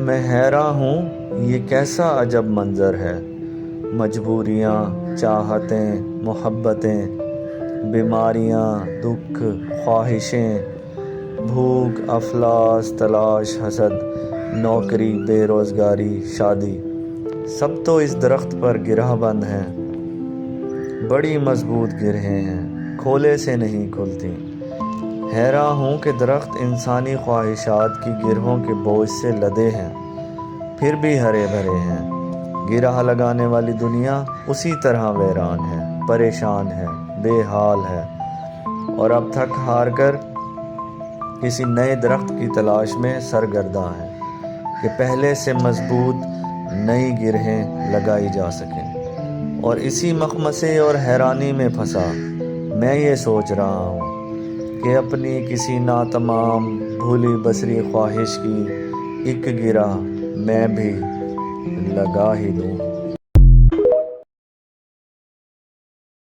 میں حیران ہوں یہ کیسا عجب منظر ہے، مجبوریاں، چاہتیں، محبتیں، بیماریاں، دکھ، خواہشیں، بھوک، افلاس، تلاش، حسد، نوکری، بے روزگاری، شادی، سب تو اس درخت پر گرہ بند ہیں۔ بڑی مضبوط گرہیں ہیں، کھولے سے نہیں کھلتی۔ حیران ہوں کہ درخت انسانی خواہشات کی گرہوں کے بوجھ سے لدے ہیں، پھر بھی ہرے بھرے ہیں۔ گرہ لگانے والی دنیا اسی طرح ویران ہے، پریشان ہے، بے حال ہے، اور اب تھک ہار کر کسی نئے درخت کی تلاش میں سرگرداں ہے کہ پہلے سے مضبوط نئی گرہیں لگائی جا سکیں۔ اور اسی مخمصے اور حیرانی میں پھنسا میں یہ سوچ رہا ہوں کہ اپنی کسی ناتمام بھولی بسری خواہش کی ایک گرہ میں بھی لگا ہی دوں۔